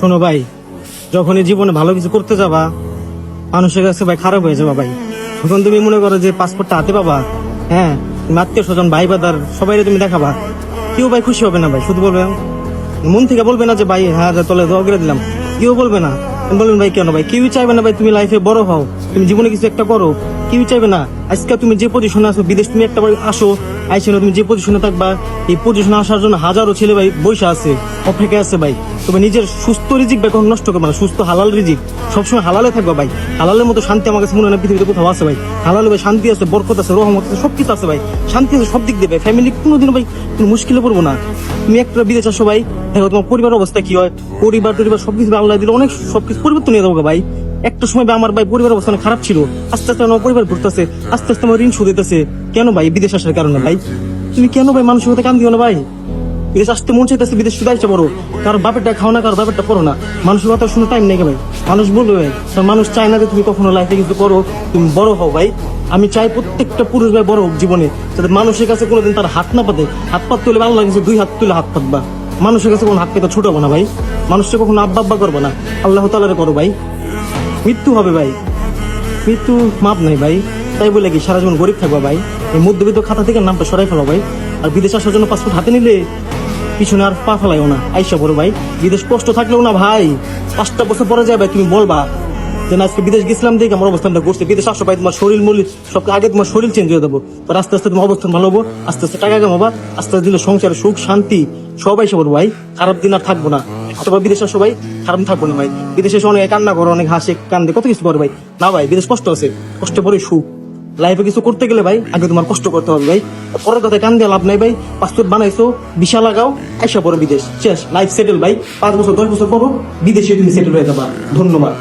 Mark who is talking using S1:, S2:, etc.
S1: শোনো ভাই, যখনই জীবনে ভালো কিছু করতে যাবা মানুষের কাছে ভাই খারাপ হয়ে যাবা ভাই। যখন তুমি মনে করো যে পাসপোর্টটা হাতে পাবা, হ্যাঁ, তুমি আত্মীয় স্বজন ভাই বাদার সবাই তুমি দেখাবা, কেউ ভাই খুশি হবে না ভাই। শুধু বলবে, মন থেকে বলবে না যে ভাই হ্যাঁ তলে দোয়া করে দিলাম, কেউ বলবে না। বলবেন ভাই কেন ভাই, কেউই চাইবে না ভাই তুমি লাইফে বড় হও, তুমি জীবনে কিছু একটা করো, কেউই চাইবে না। আজকে তুমি যে পজিশনে আছো, বিদেশ তুমি একটা বার আসো, আইসো না, তুমি যে পজিশনে থাকবা, এই পজিশনে আসার জন্য হাজারো ছেলে ভাই বৈশা আছে, অপেক্ষা আছে ভাই। তবে নিজের সুস্থ রিজিক ভাই কখন নষ্ট করবে না, সুস্থ হালাল রিজিক সবসময় হালালে থাকবে ভাই। হালালের মতো শান্তি আমার কাছে মনে হয় না পৃথিবীতে কোথাও আছে ভাই। হালালে ভাই শান্তি আছে, বরকত আছে, রহমত আছে, সবকিছু আছে ভাই, শান্তি আছে সব দিক দিয়ে ভাই। ফ্যামিলি কোনোদিন ভাই কোনো মুশকিলে পড়বো না। তুমি একটা বিদেশ আসো ভাই, দেখো তোমার পরিবার অবস্থা কি হয়, পরিবার সবকিছু আল্লাহ দিলে অনেক সবকিছু পরিবর্তন নিয়ে যাবো ভাই। একটা সময় ভাই আমার ভাই পরিবার অবস্থা অনেক খারাপ ছিল, আস্তে আস্তে আমার পরিবার ঘুরতেছে, আস্তে আস্তে আমার ঋণ শুধেছে। কেন ভাই? বিদেশ আসার কারণে ভাই। তুমি কেন ভাই মানুষের কথা কান দিও না ভাই? বিদেশ আসতে মন চাইতেছে, বিদেশ শুধু আসতে পারো, কারো বাপেরটা খাও না, কারো বাপেরটা পড়ো না। মানুষের কথা শুনে টাইম নেই ভাই। মানুষ বলবে ভাই, কারণ মানুষ চায় না যে তুমি কখনো লাইফে কিছু করো, তুমি বড় হও ভাই। আমি চাই প্রত্যেকটা পুরুষ ভাই বড় হোক জীবনে, যাতে মানুষের কাছে কোনোদিন তার হাত না পাতে। হাত পাত তুলে আল্লাহ কাছে 2 হাত তুলে হাত পাতবা। মানুষের কাছে কোনো হাত পেতে ছোট হবো না ভাই। মানুষকে কখনো আব্বা আব্বা করবো না, আল্লাহ তাআলারে করো ভাই। মৃত্যু হবে ভাই, মৃত্যু মাপ নাই ভাই। তাই বলে কি সারা জীবন গরিব থাকবা ভাই? এই মধ্যবিত্ত খাতা থেকে নামটা সরাই ফেলো ভাই। আর বিদেশ আসার জন্য পাসপোর্ট হাতে নিলে পিছনে আর পা ফেলাইও না, আইসা পড়ো ভাই। বিদেশ কষ্ট থাকলেও না ভাই, 5টা বছর পরে যায় ভাই, তুমি বলবা যে না আজকে বিদেশ গেছিলাম দেখে আমার অবস্থানটা করছে। বিদেশ আসো ভাই, তোমার শরীর মূল্য সব আগে তোমার শরীর চেঞ্জ হয়ে দেবো। তো আস্তে আস্তে তোমার অবস্থান ভালো হবো, আস্তে আস্তে টাকা কামাবা, আস্তে আস্তে দিলে সংসারে সুখ শান্তি সবাই সে ভাই। খারাপ দিন আর থাকবো না। অথবা বিদেশ আসো ভাই, খারাপ থাকবো না ভাই। বিদেশে এসে অনেক কান্না করো, অনেক হাসে কান্দে, কত কিছু করে ভাই। না ভাই, বিদেশ কষ্ট আছে, কষ্ট পরে সুখ। লাইফে কিছু করতে গেলে ভাই আগে তোমার কষ্ট করতে হবে ভাই। পরের কথায় কান দিয়ে লাভ নাই ভাই। পাসপোর্ট বানাইছো, ভিসা লাগাও, আইসা পড়ো বিদেশ, শেষ, লাইফ সেটেল ভাই। 5 বছর 10 বছর পরো বিদেশে তুমি সেটেল হয়ে যাবা। ধন্যবাদ।